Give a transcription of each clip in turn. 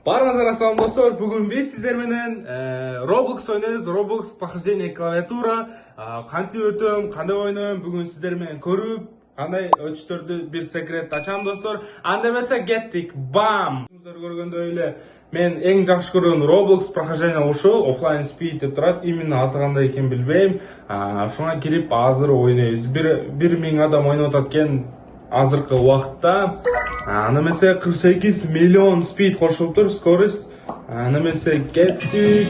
Барыңыздар салам достор, бүгін біз сіздер менен Roblox ойнайбыз. Roblox похождение клавиатура. Кантип өтөм, кандай ойнойм, бүгін сіздер менен көрүп, кандай өтүштөрдү бир секрет ачам достор. Анда эмесе кеттик. Бам! Сіздер көргөндөй эле мен эң жакшы көргөн Roblox прохождение ушул, Offline Speed деп турат. Именно аты кандай экенин билбейм. Шуңа кирип азыр ойнойбуз. Бир миң адам ойноп атат экен. Азыркы убакытта немесе 48 миллион спид кошулуптур, скорость. Немесе кеттик.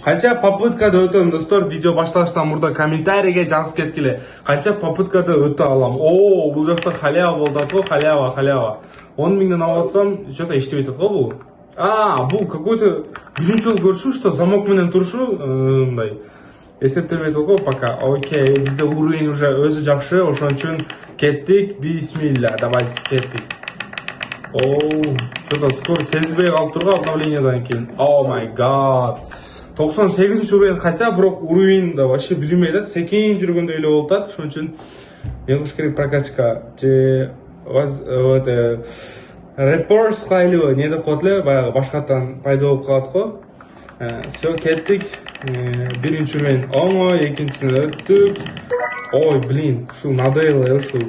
Канча попыткада өтөм достор? Видео башташтан мурда комментарийге жазып кеткиле. Канча попыткада өтө алам? Бул жакта халява болуп атат го, халява. 10 миңден алып атсам, что-то иштебей атат го бул. Бул какой-то биринчи жолу көрүшүм, что замок менен турушу мындай. Эсептелбей атат го пока. Окей, бизде уровень уже өзү жакшы, ошон үчүн кеттик. Бисмилля, давайте кеттик. Что-то скорость сезилбей калыптыр го обновлениядан кийин. О май гад. 98 уровень, хотя бирок уровень да вообще билинбей атат. Секин жүргөндөй эле болуп атат. Ошон үчүн мен кылыш керек прокачка же репорс кайлыбы не деп коет эле, баягы башкаттан пайда болуп калат го. Все, кеттик. Биринчи уровень оңой, экинчисине өттүк. Ой, блин, ушул надоело, ушул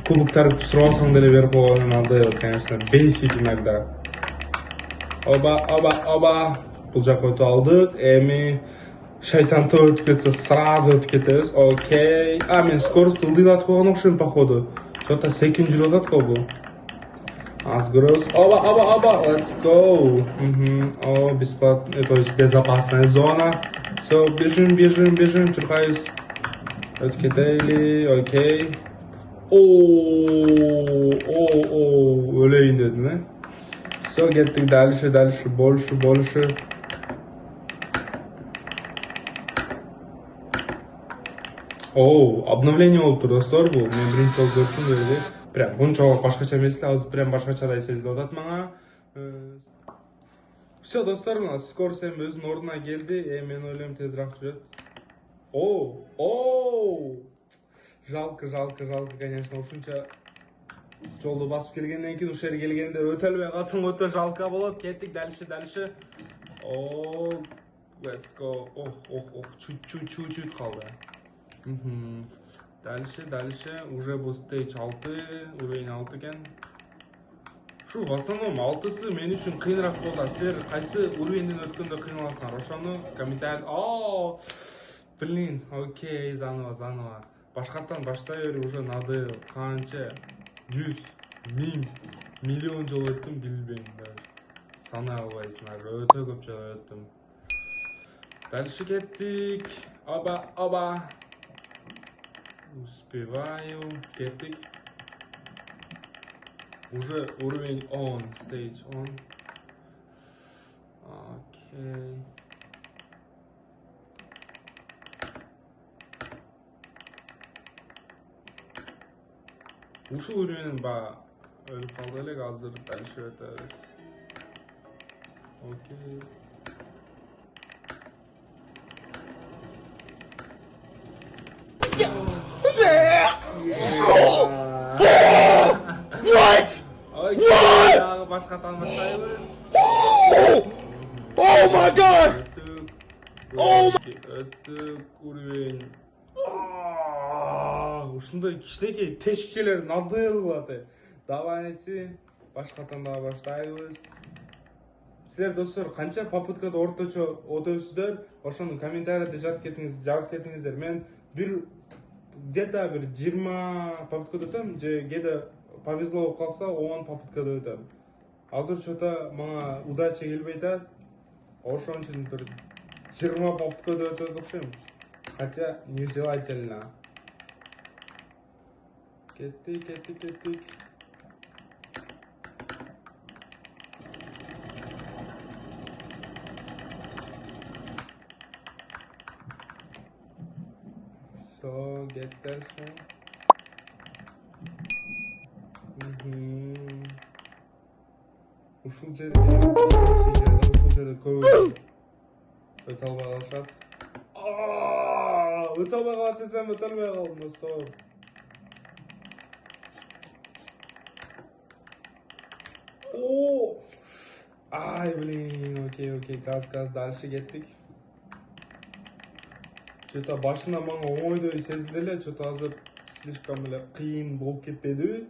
кубоктарды сурабасаң деле берип койгону надоело, конечно, бесит иногда. Оба. Бул жака өтүп алдык. Эми шайтан тоо өтүп кетсе, сразу өтүп кетебиз. Окей. Мен скорость ылдыйлатып койгон окшойм походу. Что-то секин жүрүп атат го бул. Аз көрөбүз. Оба. Let's go. Бесплатно, то есть безопасная зона. Все, бежим, чуркайбыз. Өтүп кетели. Окей. Өлейин дедим, Все, кеттик дальше, больше. Обновление болуптур достор, бул мен биринчи жолу көрүшүм жерде. Прям мынчалык башкача эмес эле, азыр прям башкачадай сезилип атат мага. Все достор, мына скорость эми өзүнүн ордуна келди. Мен ойлойм тезирээк жүрөт. Жалко, конечно, ушунча жолду басып келгенден кийин ушул жерге келгенде өтө албай калсам өтө жалко болот. Кеттик дальше. Let's go. Чуть-чуть калды. Дальше. Уже бул стейдж 6, уровень 6 экен. Шу, в основном 6сы мен үчүн кыйыныраак болду. Силер кайсы уровеньден өткөндө кыйналасыңар? Ошону комментарий. Блин, окей, заново. Башкаттан баштай бери уже надоело. Канча 100, 1000, миллион жолу өттүм, билбейм даже. Санай албайсыңар, өтө көп жолу өттүм. Дальше кеттик. Оба. Успеваю. Кеттик. Уже уровень 10, стейдж 10. Окей. Ушул уровенин өлүп калды элек, азыр дальше өтөбүз. Окей. What? Окей, дагы башкаттан баштайбыз. Oh my god! Өттүк уровень. Ушундай кичинекей тешикчелер надоел кылат. Давайте башкаттан дагы баштайбыз. Силер достор канча попыткада орточо өтөсүздөр, ошону комментарийде жазып кетиңиздер. Мен где-то 20 попыткада өтөм, же кээде повезло болуп калса 10 попыткада өтөм. Азыр что-то мага удача келбей атат. Ошон үчүн 20 попыткада өтөт окшойм. Хотя нежелательно. Кеттик. So, get that one. Ушул жерде көп өтө албай калышат. Өтө албай калат десем өтө албай калдым достор. Ай, блин, окей, газ, дальше кеттик. Что-то башында мага оңойдой сезилди эле, что-то азыр слишком эле кыйын болуп кетпедиби?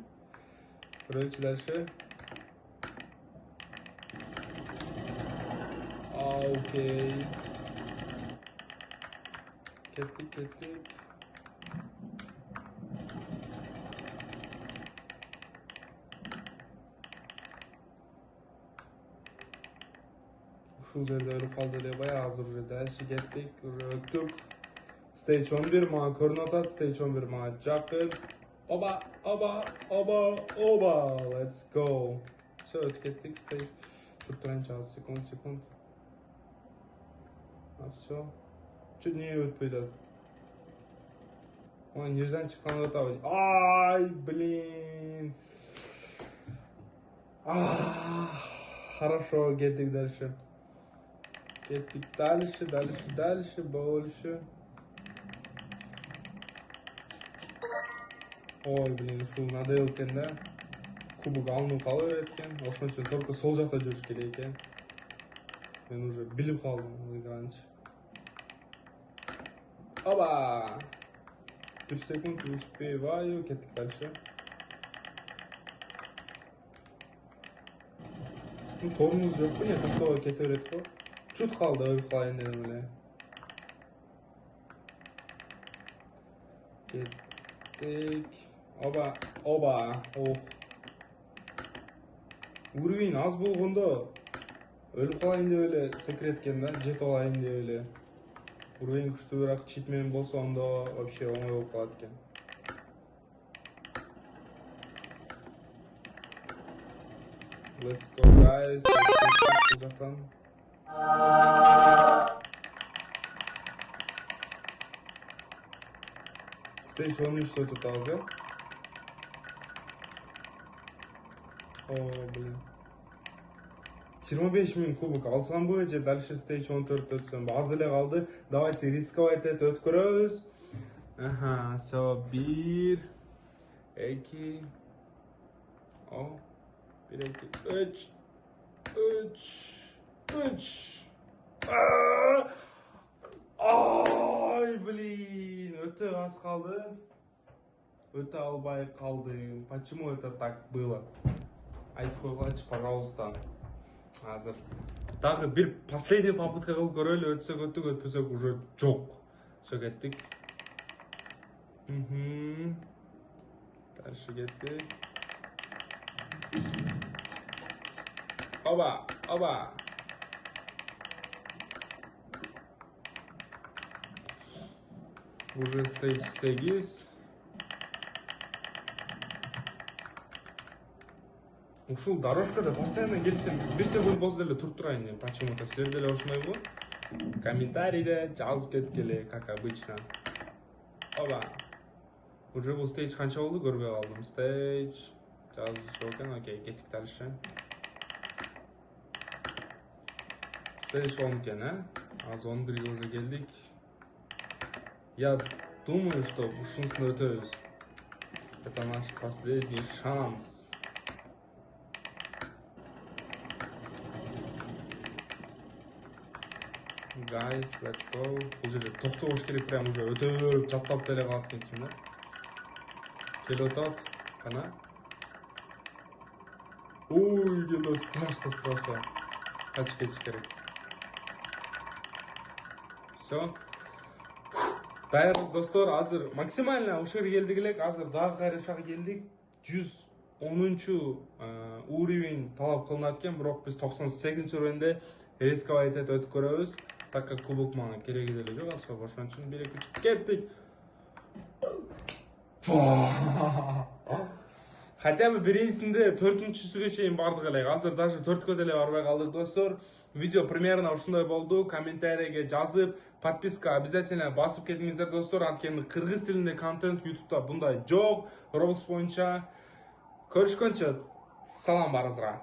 Короче, дальше. Окей. Кеттик. Ушул жерде өлүп калды эле баягы азыр уже дальше кеттик, уже өттүк. Stage 11 мага көрүнүп атат, Stage 11 мага жакын. Оба, let's go. Все, өтүп кеттик, Stage. Турайынчы аз секунд. Все. Чуть не өтпөй атат. Ой, неждан чыккан атабы. Ай, блин. Хорошо, кеттик дальше. Кеттик дальше, больше. Ой, блин, ушул надел экен да. Кубок алынып кала берет экен. Ошон үчүн только сол жакта жүрүш керек экен. Мен уже билип калдым игранчы. Оба! 1 секунд успеваю, кеттик дальше. Торунуз жокпу, не токтогой кете берет го. Чут калды, өлүп калайын дедим эле. Кеттик. Оба. Ох. Уровень аз болгондо өлүп калайын деп эле секреткен да, жетип алайын деп эле. Уровень күчтүүрөөк читмен болсо ондо вообще оңой болуп калат экен. Let's go guys. Stage 13 өтүп атабыз, О, блин. 25.000 кубок алсамбы же дальше Stage 14 өтсөмбү? Аз эле калды. Давайте рисковать этип өтүп көрөбүз. Все, 1 2 О, 1 2 3 Ай, блин, өтө аз калды. Өтө албай калдым. Почему это так было? Айтып койгулачы, пожалуйста. Азыр дагы бир последний попытка кылып көрөлү, өтсөк өттүк, өтпөсөк уже жок. Все, кеттик. Дальше кеттик. Оба. Уже Stage 8. Ушул дорожкада постоянно келсем, 1 секунд болсо деле туруп турайын дейм. Почему-то силер деле ошондойбу? Комментарийде жазып кеткиле, как обычно. Оба. Уже бул стейдж канча болду, көрбөй калдым. Стейдж жазышып экен. Окей, кеттик дальше. Стейдж 10 экен, Азыр 11-ге уже келдик. Я думаю, что ушунусун өтөбүз. Это наш последний шанс. Guys, let's go. Бул жерде токтобош керек, прям уже өтөп жаттап деле калат экенсиң да. Келип атат. Кана. Ой, келди, страшно. Качып кетиш керек. Все. Даярбыз достор, азыр максимально ушул жерге келдик элек, азыр дагы кайра ушага келдик. 110 уровень талап кылынат экен, бирок биз 98 уровеньде рисковать этип өтүп көрөбүз. Так как кубок мага кереги деле жок, ошон үчүн 1-2 кеттик. Хотя бы биринчисинде 4-сүгө чейин бардык элек. Азыр даже 4кө деле барбай калдык достор. Видео примерно ушундай болду. Комментарийге жазып, подписка обязательно басып кетиңиздер достор. Анткени кыргыз тилинде контент YouTube'да мындай жок. Roblox боюнча. Көрүшкөнчө салам барыңызга.